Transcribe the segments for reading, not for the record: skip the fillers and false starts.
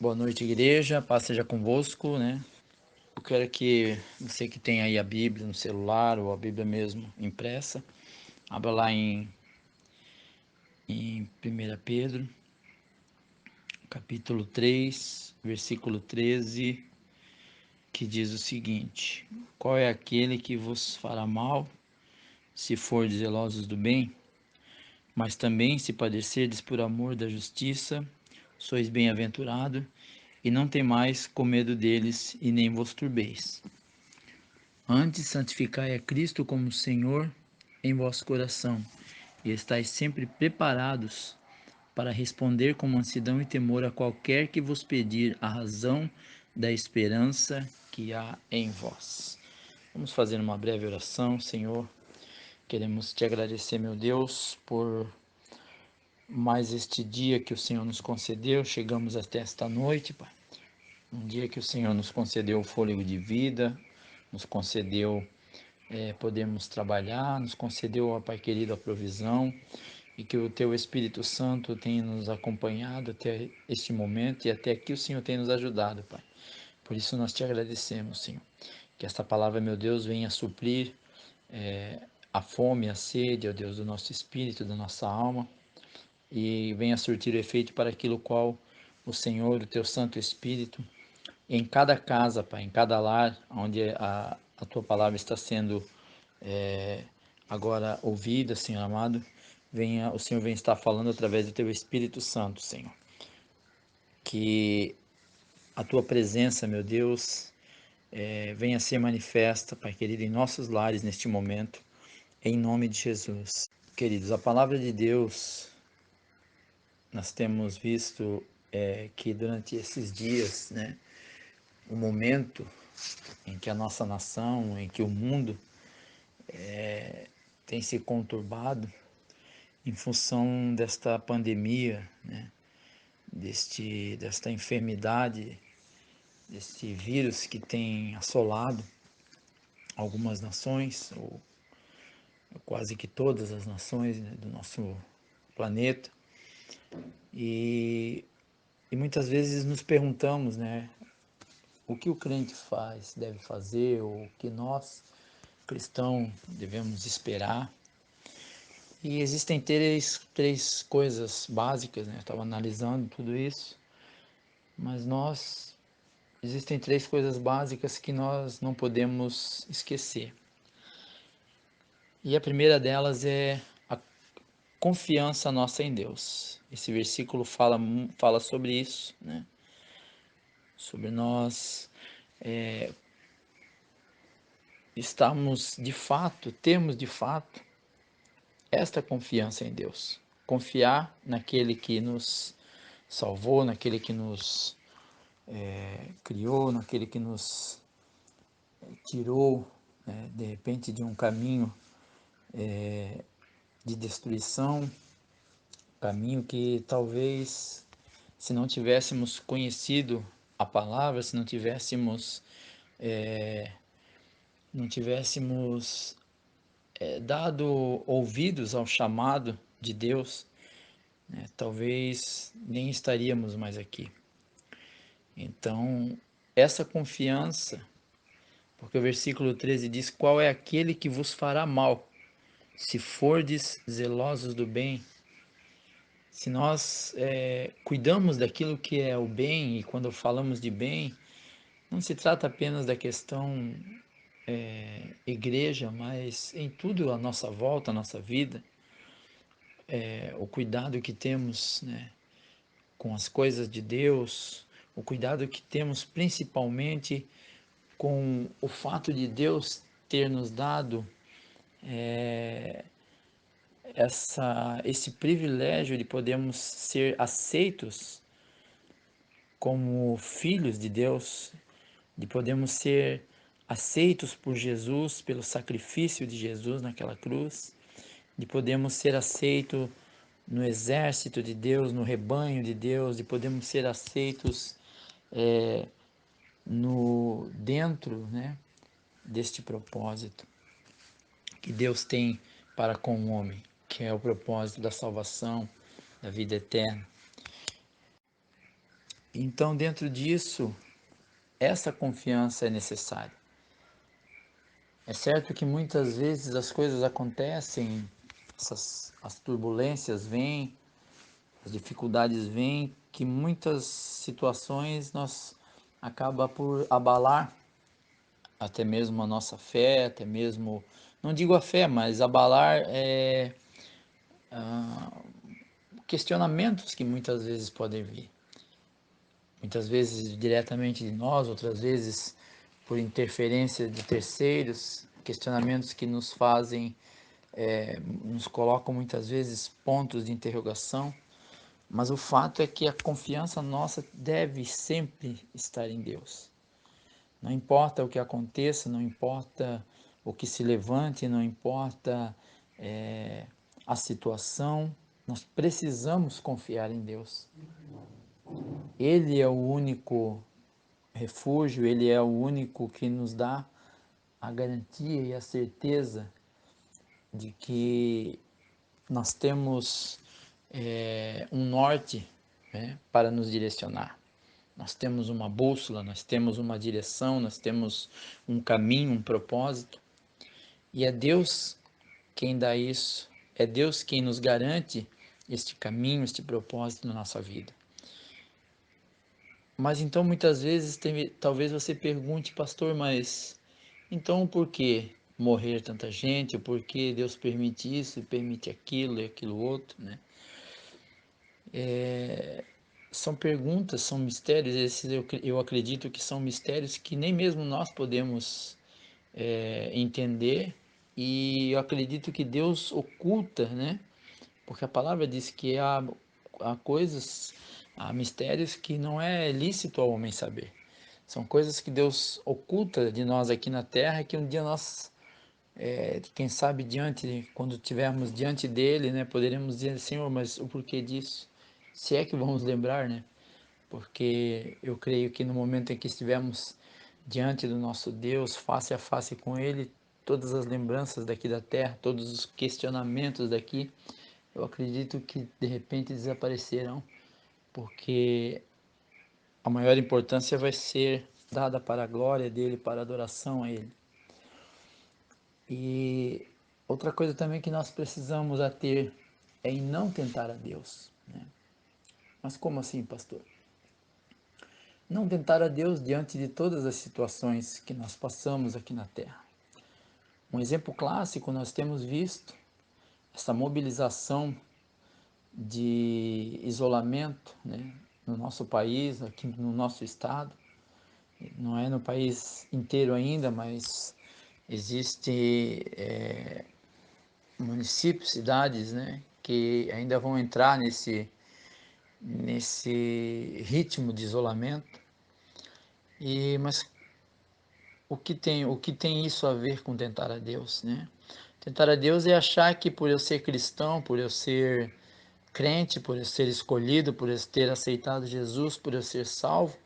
Boa noite, igreja. Paz seja convosco, né? Eu quero que você que tem aí a Bíblia no celular ou a Bíblia mesmo impressa, abra lá em 1 Pedro, capítulo 3, versículo 13, que diz o seguinte: Qual é aquele que vos fará mal, se for zelosos do bem? Mas também, se padecerdes por amor da justiça, sois bem-aventurado, e não temais com medo deles, e nem vos turbeis. Antes, santificai a Cristo como Senhor em vosso coração, e estáis sempre preparados para responder com mansidão e temor a qualquer que vos pedir a razão da esperança que há em vós. Vamos fazer uma breve oração, Senhor. Queremos te agradecer, meu Deus, por mais este dia que o Senhor nos concedeu. Chegamos até esta noite, Pai. Um dia que o Senhor nos concedeu o fôlego de vida, nos concedeu podemos trabalhar, nos concedeu, ó Pai querido, a provisão, e que o Teu Espírito Santo tenha nos acompanhado até este momento e até aqui o Senhor tem nos ajudado, Pai. Por isso nós te agradecemos, Senhor. Que esta palavra, meu Deus, venha suprir a fome, a sede, ó Deus, do nosso espírito, da nossa alma, e venha surtir efeito para aquilo qual o Senhor, o Teu Santo Espírito, em cada casa, Pai, em cada lar, onde a Tua palavra está sendo agora ouvida, Senhor amado, o Senhor vem estar falando através do Teu Espírito Santo, Senhor. Que a Tua presença, meu Deus, venha ser manifesta, Pai querido, em nossos lares neste momento, em nome de Jesus. Queridos, a palavra de Deus, nós temos visto que durante esses dias, né, o momento em que a nossa nação, em que o mundo tem se conturbado em função desta pandemia, né, desta enfermidade, deste vírus que tem assolado algumas nações, ou quase que todas as nações, né, do nosso planeta. E, e muitas vezes nos perguntamos, né, o que o crente deve fazer, ou o que nós, cristãos, devemos esperar. E existem três coisas básicas, né? Eu estava analisando tudo isso, mas existem três coisas básicas que nós não podemos esquecer. E a primeira delas é a confiança nossa em Deus. Esse versículo fala sobre isso, né? Sobre nós termos de fato esta confiança em Deus. Confiar naquele que nos salvou, naquele que nos criou, naquele que nos tirou, né, de repente, de um caminho de destruição, caminho que talvez, se não tivéssemos conhecido a palavra, se não tivéssemos dado ouvidos ao chamado de Deus, né, talvez nem estaríamos mais aqui. Então, essa confiança, porque o versículo 13 diz: Qual é aquele que vos fará mal, se fordes zelosos do bem? Se nós cuidamos daquilo que é o bem, e quando falamos de bem, não se trata apenas da questão igreja, mas em tudo à nossa volta, a nossa vida, o cuidado que temos, né, com as coisas de Deus, o cuidado que temos principalmente com o fato de Deus ter nos dado esse privilégio de podermos ser aceitos como filhos de Deus, de podermos ser aceitos por Jesus, pelo sacrifício de Jesus naquela cruz, de podermos ser aceitos no exército de Deus, no rebanho de Deus, de podermos ser aceitos no dentro, né, deste propósito que Deus tem para com o homem, que é o propósito da salvação, da vida eterna. Então, dentro disso, essa confiança é necessária. É certo que muitas vezes as coisas acontecem, as turbulências vêm, as dificuldades vêm, que muitas situações nós acaba por abalar até mesmo a nossa fé, até mesmo, não digo a fé, mas abalar questionamentos que muitas vezes podem vir. Muitas vezes diretamente de nós, outras vezes por interferência de terceiros, questionamentos que nos fazem, nos colocam muitas vezes pontos de interrogação, mas o fato é que a confiança nossa deve sempre estar em Deus. Não importa o que aconteça, não importa o que se levante, não importa a situação, nós precisamos confiar em Deus. Ele é o único refúgio, Ele é o único que nos dá a garantia e a certeza de que nós temos um norte, né, para nos direcionar. Nós temos uma bússola, nós temos uma direção, nós temos um caminho, um propósito. E é Deus quem dá isso, é Deus quem nos garante este caminho, este propósito na nossa vida. Mas então muitas vezes talvez você pergunte, pastor, mas então por que morrer tanta gente? Por que Deus permite isso, permite aquilo e aquilo outro, né? São perguntas, são mistérios, esses eu acredito que são mistérios que nem mesmo nós podemos entender, e eu acredito que Deus oculta, né? Porque a palavra diz que há coisas, há mistérios que não é lícito ao homem saber. São coisas que Deus oculta de nós aqui na terra, que um dia nós, quem sabe quando estivermos diante dele, né, poderemos dizer, Senhor, mas o porquê disso? Se é que vamos lembrar, né? Porque eu creio que no momento em que estivermos diante do nosso Deus, face a face com Ele, todas as lembranças daqui da terra, todos os questionamentos daqui, eu acredito que de repente desaparecerão, porque a maior importância vai ser dada para a glória dele, para a adoração a Ele. E outra coisa também que nós precisamos ter é em não tentar a Deus, né? Mas como assim, pastor? Não tentar a Deus diante de todas as situações que nós passamos aqui na Terra. Um exemplo clássico nós temos visto essa mobilização de isolamento, né, no nosso país, aqui no nosso estado. Não é no país inteiro ainda, mas existe municípios, cidades, né, que ainda vão entrar nesse ritmo de isolamento. Mas o que tem isso a ver com tentar a Deus, né? Tentar a Deus é achar que por eu ser cristão, por eu ser crente, por eu ser escolhido, por eu ter aceitado Jesus, por eu ser salvo,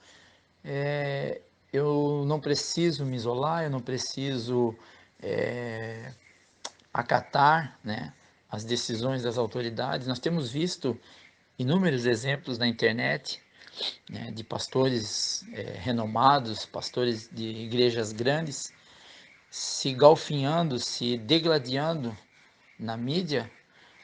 eu não preciso me isolar, eu não preciso acatar, né, as decisões das autoridades. Nós temos visto inúmeros exemplos na internet, né, de pastores renomados, pastores de igrejas grandes, se galfinhando, se degladiando na mídia,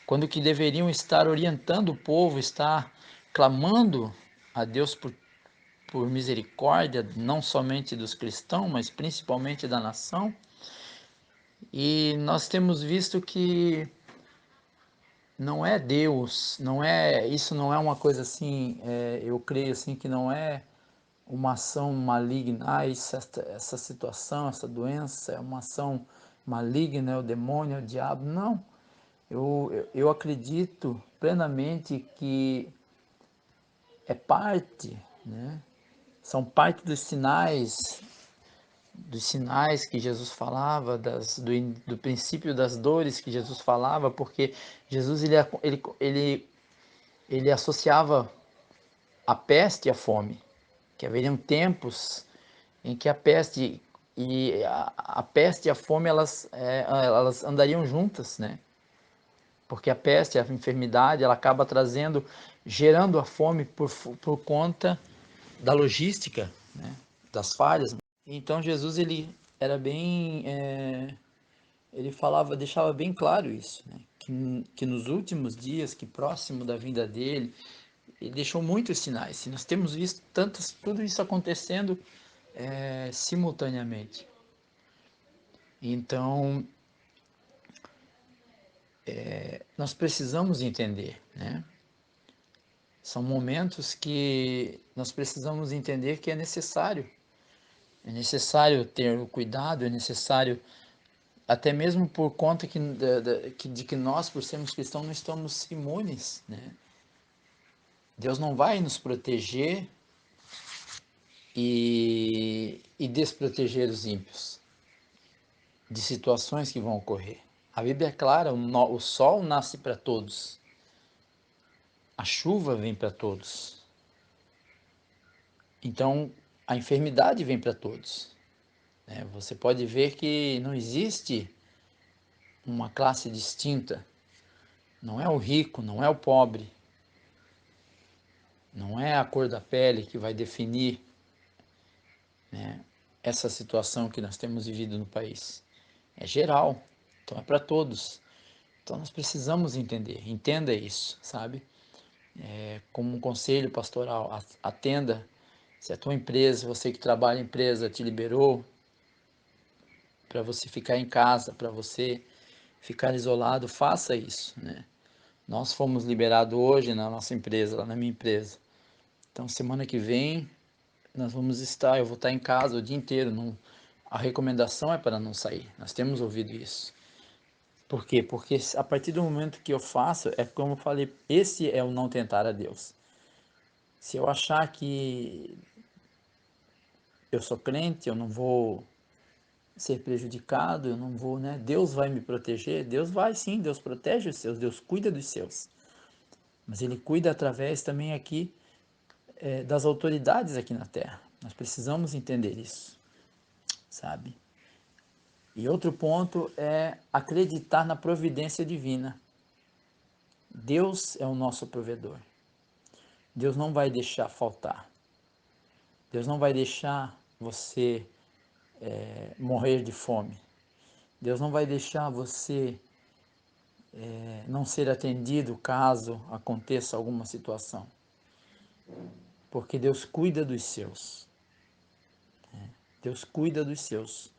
quando que deveriam estar orientando o povo, estar clamando a Deus por misericórdia, não somente dos cristãos, mas principalmente da nação. E nós temos visto que não é Deus, isso não é uma coisa assim, eu creio assim que não é uma ação maligna, essa situação, essa doença é uma ação maligna, é o demônio, é o diabo. Não, eu acredito plenamente que é parte, né? São parte dos sinais que Jesus falava, do princípio das dores que Jesus falava, porque Jesus ele associava a peste e a fome, que haveriam tempos em que a peste a peste e a fome elas andariam juntas, né? Porque a peste, a enfermidade, ela acaba gerando a fome por conta da logística, né, das falhas. Então Jesus ele era bem, ele falava, deixava bem claro isso, né, que nos últimos dias, que próximo da vinda dele, ele deixou muitos sinais. E nós temos visto tudo isso acontecendo simultaneamente. Então nós precisamos entender, né? São momentos que nós precisamos entender que é necessário. É necessário ter o cuidado, é necessário, até mesmo por conta de que nós, por sermos cristãos, não estamos imunes, né? Deus não vai nos proteger e desproteger os ímpios de situações que vão ocorrer. A Bíblia é clara, o sol nasce para todos, a chuva vem para todos. Então, a enfermidade vem para todos. Né? Você pode ver que não existe uma classe distinta. Não é o rico, não é o pobre. Não é a cor da pele que vai definir, né, essa situação que nós temos vivido no país. É geral, então é para todos. Então nós precisamos entender, entenda isso, sabe? Como um conselho pastoral, atenda. Se a tua empresa, você que trabalha em empresa, te liberou para você ficar em casa, para você ficar isolado, faça isso, né? Nós fomos liberados hoje na nossa empresa, lá na minha empresa. Então semana que vem eu vou estar em casa o dia inteiro. Não, a recomendação é para não sair. Nós temos ouvido isso. Por quê? Porque a partir do momento que eu faço, é como eu falei, esse é o não tentar a Deus. Se eu achar que eu sou crente, eu não vou ser prejudicado, eu não vou, né? Deus vai me proteger. Deus vai sim, Deus protege os seus, Deus cuida dos seus. Mas Ele cuida através também aqui das autoridades aqui na Terra. Nós precisamos entender isso, sabe? E outro ponto é acreditar na providência divina. Deus é o nosso provedor. Deus não vai deixar faltar. Deus não vai deixar você morrer de fome. Deus não vai deixar você não ser atendido caso aconteça alguma situação. Porque Deus cuida dos seus. Deus cuida dos seus.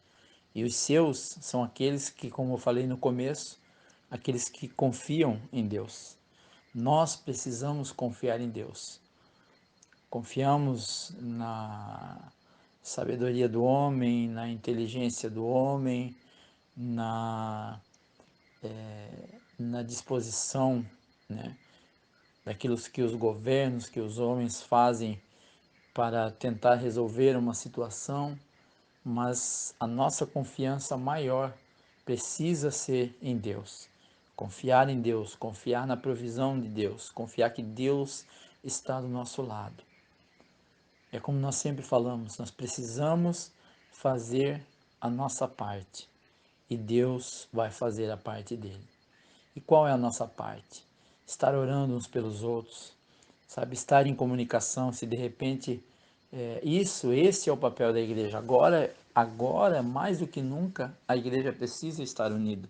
E os seus são aqueles que, como eu falei no começo, aqueles que confiam em Deus. Nós precisamos confiar em Deus. Confiamos na sabedoria do homem, na inteligência do homem, na, na disposição, né, daquilo que os governos, que os homens fazem para tentar resolver uma situação, mas a nossa confiança maior precisa ser em Deus. Confiar em Deus, confiar na provisão de Deus, confiar que Deus está do nosso lado. É como nós sempre falamos, nós precisamos fazer a nossa parte e Deus vai fazer a parte dele. E qual é a nossa parte? Estar orando uns pelos outros, sabe? Estar em comunicação, se de repente esse é o papel da igreja. Agora, mais do que nunca, a igreja precisa estar unida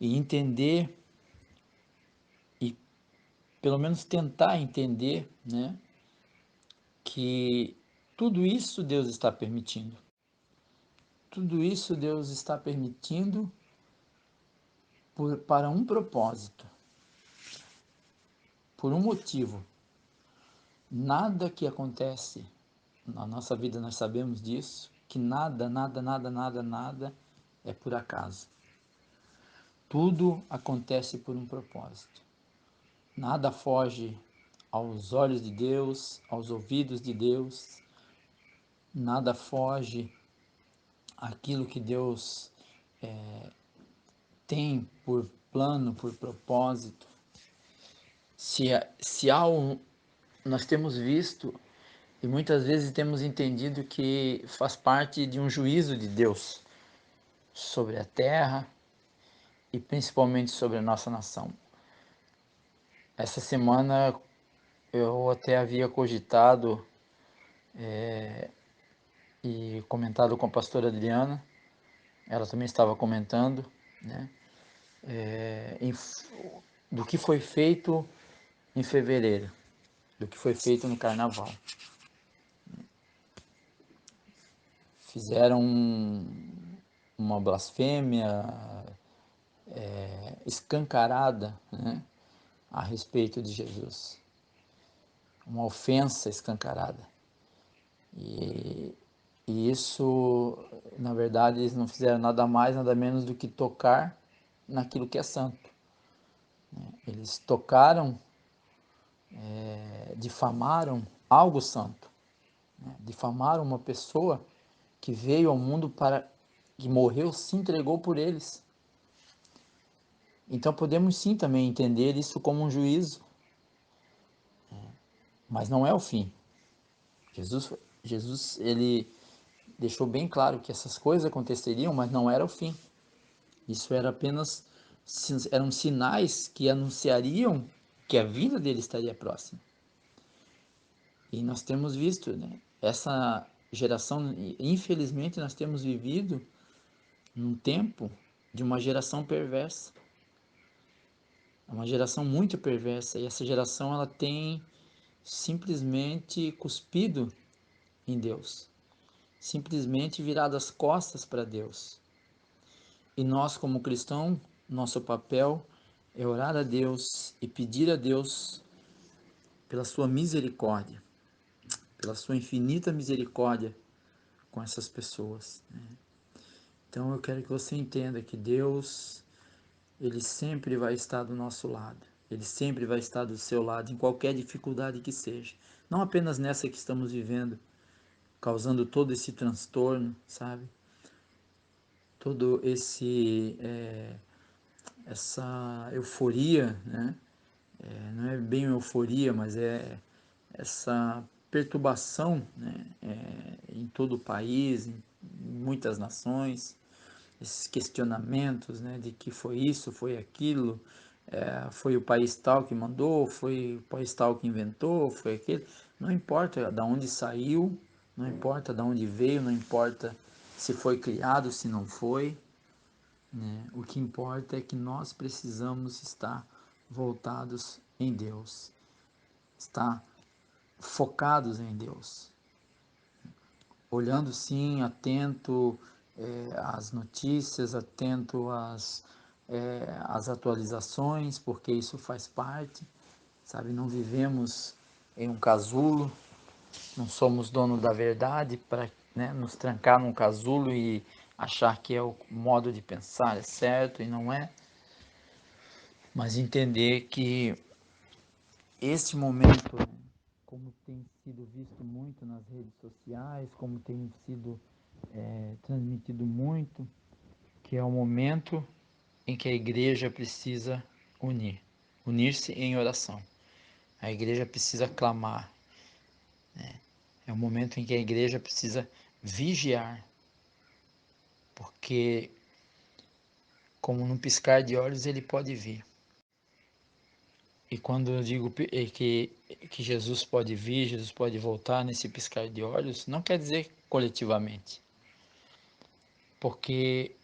e entender e pelo menos tentar entender, né, que tudo isso Deus está permitindo. Tudo isso Deus está permitindo para um propósito, por um motivo. Nada que acontece na nossa vida, nós sabemos disso, que nada é por acaso. Tudo acontece por um propósito. Nada foge aos olhos de Deus, aos ouvidos de Deus. Nada foge àquilo que Deus tem por plano, por propósito. Se há nós temos visto e muitas vezes temos entendido que faz parte de um juízo de Deus sobre a terra e principalmente sobre a nossa nação. Essa semana eu até havia cogitado e comentado com a pastora Adriana, ela também estava comentando, né, do que foi feito em fevereiro, do que foi feito no carnaval. Fizeram uma blasfêmia escancarada, né, a respeito de Jesus, uma ofensa escancarada. E isso, na verdade, eles não fizeram nada mais, nada menos do que tocar naquilo que é santo. Eles tocaram, difamaram algo santo, né? Difamaram uma pessoa que veio ao mundo para, que morreu, se entregou por eles. Então podemos sim também entender isso como um juízo, mas não é o fim. Jesus, ele deixou bem claro que essas coisas aconteceriam, mas não era o fim. Isso era apenas, eram sinais que anunciariam que a vinda dele estaria próxima. E nós temos visto, né, essa geração, infelizmente nós temos vivido num tempo de uma geração perversa. É uma geração muito perversa e essa geração ela tem simplesmente cuspido em Deus, simplesmente virado as costas para Deus. E nós, como cristãos, nosso papel é orar a Deus e pedir a Deus pela sua misericórdia, pela sua infinita misericórdia com essas pessoas, né? Então eu quero que você entenda que Deus, Ele sempre vai estar do nosso lado. Ele sempre vai estar do seu lado, em qualquer dificuldade que seja. Não apenas nessa que estamos vivendo, causando todo esse transtorno, sabe? Todo essa euforia, né? Não é bem euforia, mas é essa perturbação, né? Em todo o país, em muitas nações, esses questionamentos, né, de que foi isso, foi aquilo, foi o país tal que mandou, foi o país tal que inventou, foi aquele. Não importa de onde saiu, não importa de onde veio, não importa se foi criado, se não foi, né? O que importa é que nós precisamos estar voltados em Deus, estar focados em Deus, olhando sim, atento às notícias, atento às atualizações, porque isso faz parte, sabe? Não vivemos em um casulo, não somos dono da verdade para, né, nos trancar num casulo e achar que é o modo de pensar é certo e não é, mas entender que este momento, né, como tem sido visto muito nas redes sociais, como tem sido transmitido muito, que é o momento em que a igreja precisa unir-se em oração. A igreja precisa clamar. É o momento em que a igreja precisa vigiar, porque como num piscar de olhos ele pode vir. E quando eu digo que Jesus pode vir, Jesus pode voltar nesse piscar de olhos, não quer dizer coletivamente, porque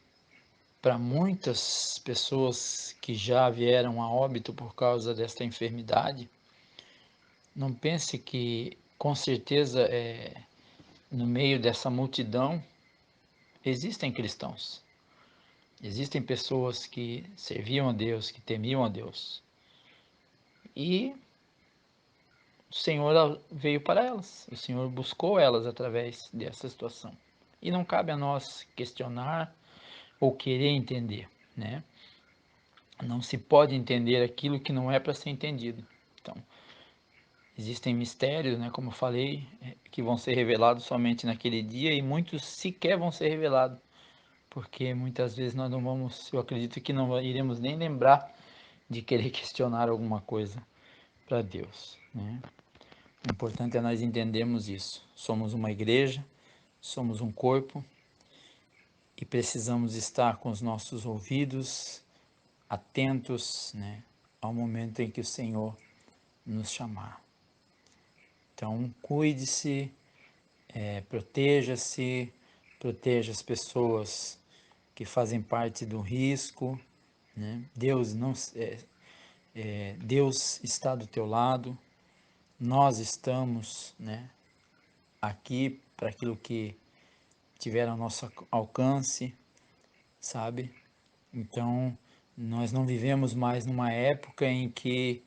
para muitas pessoas que já vieram a óbito por causa desta enfermidade, não pense que com certeza no meio dessa multidão existem cristãos, existem pessoas que serviam a Deus, que temiam a Deus, e o Senhor veio para elas, o Senhor buscou elas através dessa situação. E não cabe a nós questionar ou querer entender, né? Não se pode entender aquilo que não é para ser entendido. Então, existem mistérios, né, como eu falei, que vão ser revelados somente naquele dia e muitos sequer vão ser revelados, porque muitas vezes nós não vamos, eu acredito que não iremos nem lembrar de querer questionar alguma coisa para Deus, né? O importante é nós entendermos isso. Somos uma igreja, somos um corpo e precisamos estar com os nossos ouvidos atentos, né, ao momento em que o Senhor nos chamar. Então, cuide-se, proteja-se, proteja as pessoas que fazem parte do risco, né? Deus está do teu lado, nós estamos, né, aqui para aquilo que tiver ao nosso alcance, sabe? Então, nós não vivemos mais numa época em que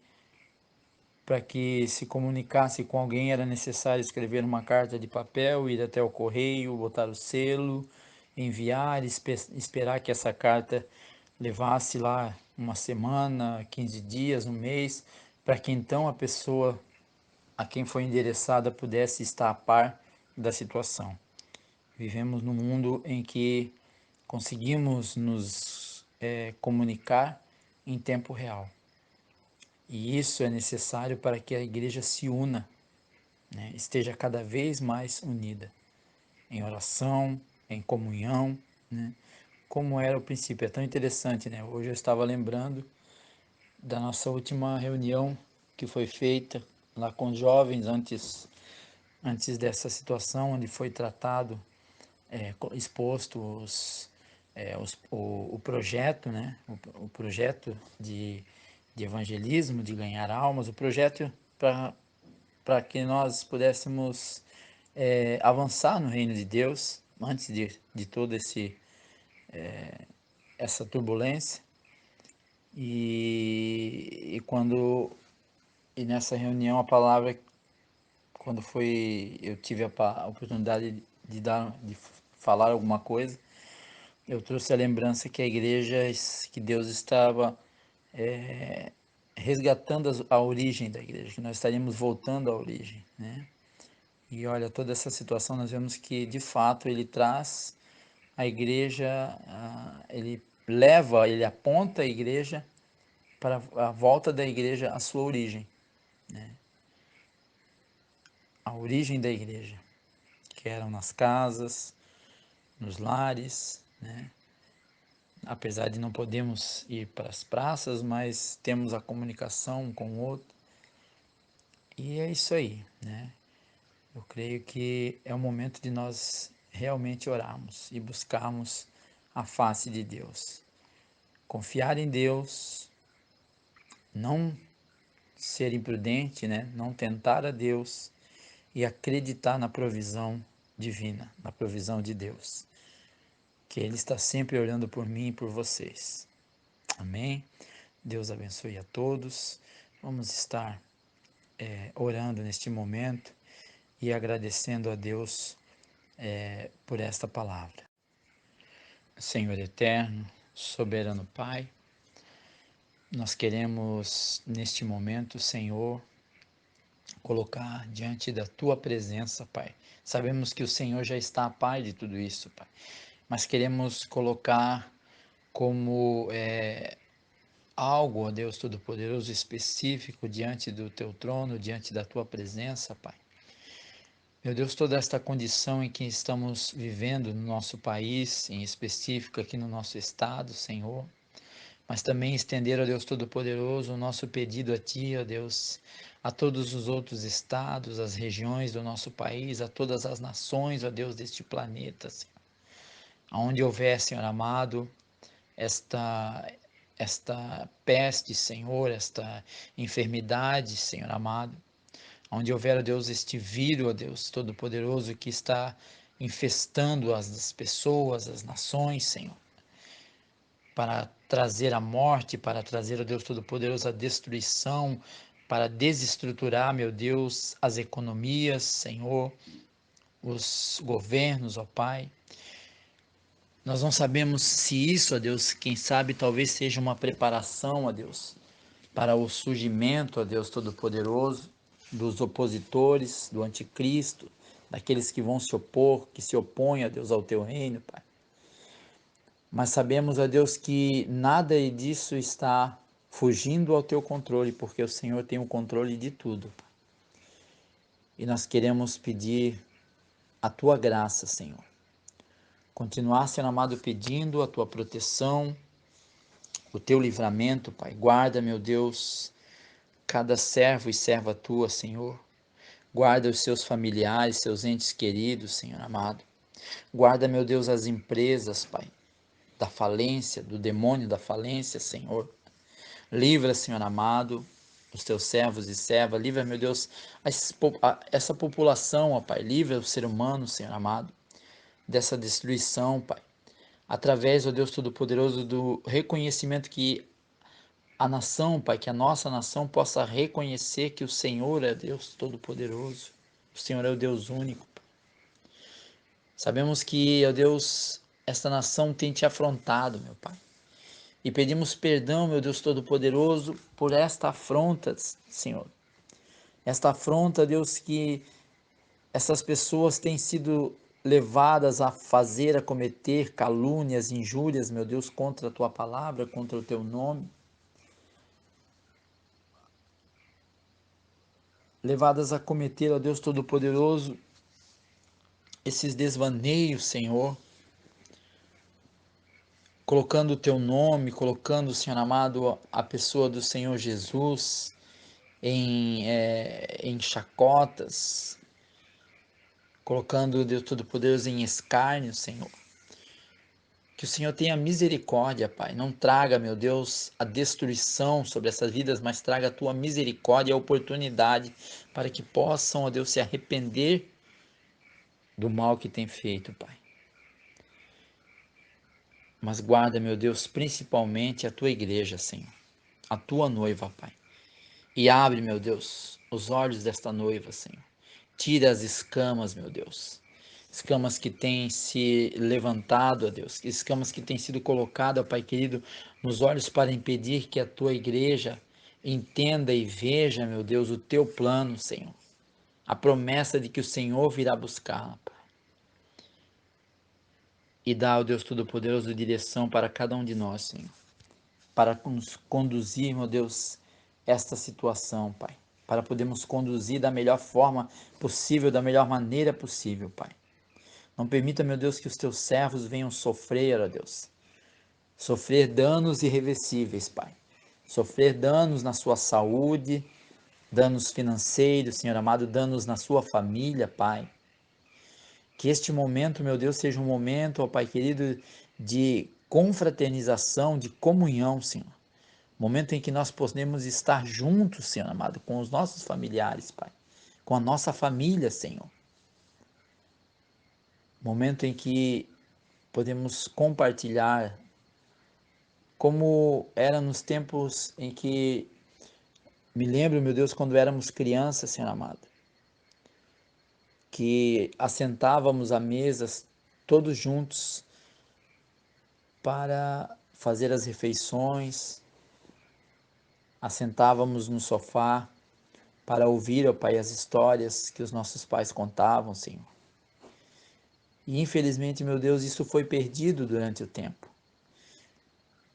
para que se comunicasse com alguém era necessário escrever uma carta de papel, ir até o correio, botar o selo, enviar, esperar que essa carta levasse lá uma semana, 15 dias, um mês, para que então a pessoa a quem foi endereçada pudesse estar a par da situação. Vivemos num mundo em que conseguimos nos comunicar em tempo real. E isso é necessário para que a igreja se una, né? Esteja cada vez mais unida, em oração, em comunhão, né? Como era o princípio. É tão interessante, né? Hoje eu estava lembrando da nossa última reunião que foi feita lá com os jovens antes dessa situação, onde foi tratado, exposto o projeto, né? O projeto de evangelismo, de ganhar almas, o projeto para que nós pudéssemos avançar no reino de Deus antes de toda essa turbulência. E nessa reunião a palavra, quando eu tive a oportunidade de falar alguma coisa, eu trouxe a lembrança que a igreja, que Deus estava resgatando a origem da igreja, que nós estaríamos voltando à origem, né? E olha, toda essa situação nós vemos que de fato ele traz a igreja, ele aponta a igreja para a volta da igreja à sua origem, né? A origem da igreja, que eram nas casas, nos lares, né? Apesar de não podermos ir para as praças, mas temos a comunicação um com o outro. E é isso aí, né? Eu creio que é o momento de nós realmente orarmos e buscarmos a face de Deus. Confiar em Deus, não ser imprudente, né? Não tentar a Deus e acreditar na provisão divina, na provisão de Deus, que Ele está sempre olhando por mim e por vocês. Amém? Deus abençoe a todos. Vamos estar orando neste momento e agradecendo a Deus por esta palavra. Senhor eterno, soberano Pai, nós queremos neste momento, Senhor, colocar diante da Tua presença, Pai. Sabemos que o Senhor já está a par de tudo isso, Pai, mas queremos colocar como algo, ó Deus Todo-Poderoso, específico diante do Teu trono, diante da Tua presença, Pai. Meu Deus, toda esta condição em que estamos vivendo no nosso país, em específico aqui no nosso estado, Senhor, mas também estender, ó Deus Todo-Poderoso, o nosso pedido a Ti, ó Deus, a todos os outros estados, as regiões do nosso país, a todas as nações, ó Deus, deste planeta, Senhor. Onde houver, Senhor amado, esta peste, Senhor, esta enfermidade, Senhor amado, onde houver, ó Deus, este vírus, ó Deus Todo-Poderoso, que está infestando as pessoas, as nações, Senhor, para trazer a morte, para trazer, ó Deus Todo-Poderoso, a destruição, para desestruturar, meu Deus, as economias, Senhor, os governos, ó Pai. Nós não sabemos se isso, ó Deus, quem sabe talvez seja uma preparação, ó Deus, para o surgimento, ó Deus Todo-Poderoso, dos opositores, do anticristo, daqueles que vão se opor, que se opõem, ó Deus, ao Teu reino, Pai. Mas sabemos, ó Deus, que nada disso está fugindo ao Teu controle, porque o Senhor tem o controle de tudo, Pai. E nós queremos pedir a Tua graça, Senhor. Continuar, Senhor amado, pedindo a Tua proteção, o Teu livramento, Pai. Guarda, meu Deus, cada servo e serva Tua, Senhor. Guarda os seus familiares, seus entes queridos, Senhor amado. Guarda, meu Deus, as empresas, Pai, da falência, do demônio da falência, Senhor. Livra, Senhor amado, os teus servos e servas. Livra, meu Deus, essa população, ó Pai. Livra o ser humano, Senhor amado, dessa destruição, Pai. Através, ó Deus Todo-Poderoso, do reconhecimento que a nação, Pai, que a nossa nação possa reconhecer que o Senhor é Deus Todo-Poderoso. O Senhor é o Deus único. Sabemos que, ó Deus, esta nação tem te afrontado, meu Pai. E pedimos perdão, meu Deus Todo-Poderoso, por esta afronta, Senhor. Esta afronta, Deus, que essas pessoas têm sido levadas a fazer, a cometer calúnias, injúrias, meu Deus, contra a tua palavra, contra o teu nome. Levadas a cometer, ó Deus Todo-Poderoso, esses desvaneios, Senhor, colocando o teu nome, colocando, Senhor amado, a pessoa do Senhor Jesus em chacotas, colocando o Deus Todo-Poderoso em escárnio, Senhor. Que o Senhor tenha misericórdia, Pai. Não traga, meu Deus, a destruição sobre essas vidas, mas traga a tua misericórdia e a oportunidade para que possam, ó Deus, se arrepender do mal que tem feito, Pai. Mas guarda, meu Deus, principalmente a tua igreja, Senhor, a tua noiva, Pai. E abre, meu Deus, os olhos desta noiva, Senhor. Tira as escamas, meu Deus. Escamas que têm se levantado, ó Deus. Escamas que têm sido colocadas, ó Pai querido, nos olhos para impedir que a tua igreja entenda e veja, meu Deus, o teu plano, Senhor. A promessa de que o Senhor virá buscá-la, Pai. E dá, ó Deus Todo-Poderoso, direção para cada um de nós, Senhor. Para nos conduzir, meu Deus, esta situação, Pai. Para podermos conduzir da melhor forma possível, da melhor maneira possível, Pai. Não permita, meu Deus, que os teus servos venham sofrer, ó Deus. Sofrer danos irreversíveis, Pai. Sofrer danos na sua saúde, danos financeiros, Senhor amado, danos na sua família, Pai. Que este momento, meu Deus, seja um momento, ó Pai querido, de confraternização, de comunhão, Senhor. Momento em que nós podemos estar juntos, Senhor amado, com os nossos familiares, Pai. Com a nossa família, Senhor. Momento em que podemos compartilhar como era nos tempos em que me lembro, meu Deus, quando éramos crianças, Senhor amado, que assentávamos à mesa todos juntos para fazer as refeições, assentávamos no sofá para ouvir, ó Pai, as histórias que os nossos pais contavam, Senhor. E infelizmente, meu Deus, isso foi perdido durante o tempo.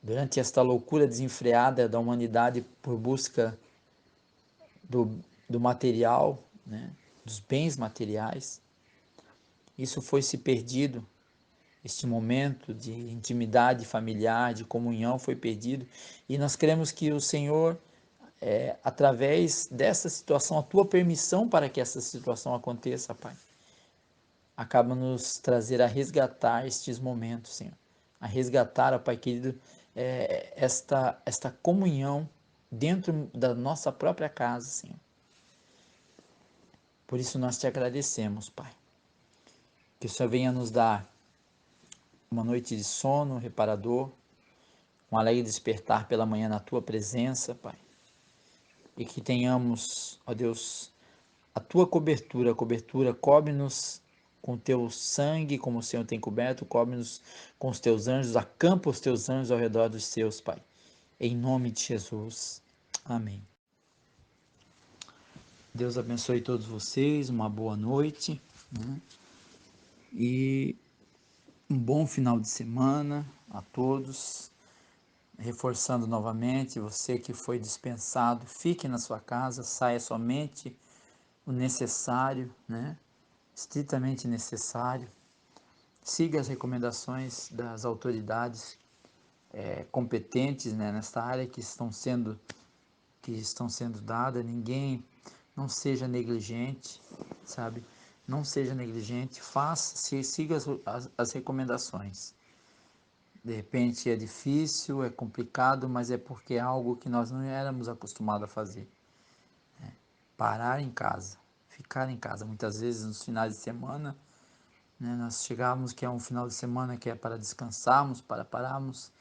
Durante esta loucura desenfreada da humanidade por busca do material, né, dos bens materiais, isso foi se perdido. Este momento de intimidade familiar, de comunhão foi perdido. E nós cremos que o Senhor, através dessa situação, a tua permissão para que essa situação aconteça, Pai, acaba nos trazer a resgatar estes momentos, Senhor. A resgatar, ó Pai querido, esta comunhão dentro da nossa própria casa, Senhor. Por isso nós te agradecemos, Pai. Que o Senhor venha nos dar uma noite de sono reparador, um alegre despertar pela manhã na tua presença, Pai. E que tenhamos, ó Deus, a tua cobertura, cobre-nos com o teu sangue, como o Senhor tem coberto, cobre-nos com os teus anjos, acampa os teus anjos ao redor dos seus, Pai. Em nome de Jesus. Amém. Deus abençoe todos vocês, uma boa noite, né? E um bom final de semana a todos. Reforçando novamente, você que foi dispensado, fique na sua casa, saia somente o necessário, né? Estritamente necessário. Siga as recomendações das autoridades competentes, né, nesta área que estão sendo dadas. Ninguém, não seja negligente, sabe? Não seja negligente, siga as recomendações. De repente é difícil, é complicado, mas é porque é algo que nós não éramos acostumados a fazer. Parar em casa, ficar em casa. Muitas vezes nos finais de semana, né, nós chegávamos que é um final de semana que é para descansarmos, para pararmos,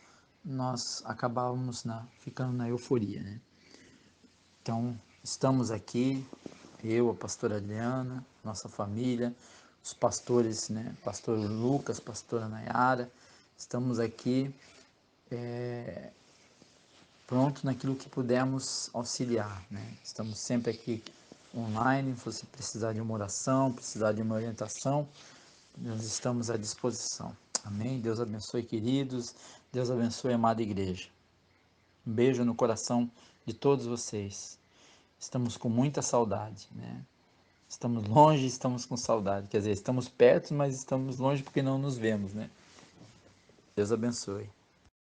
nós acabávamos ficando na euforia, né? Então, estamos aqui, eu, a pastora Adriana, nossa família, os pastores, né? Pastor Lucas, pastora Nayara, estamos aqui pronto naquilo que pudermos auxiliar, né? Estamos sempre aqui online, se você precisar de uma oração, precisar de uma orientação, nós estamos à disposição. Amém? Deus abençoe, queridos. Deus abençoe, amada igreja. Um beijo no coração de todos vocês. Estamos com muita saudade, né? Estamos longe, estamos com saudade. Quer dizer, estamos perto, mas estamos longe porque não nos vemos, né? Deus abençoe.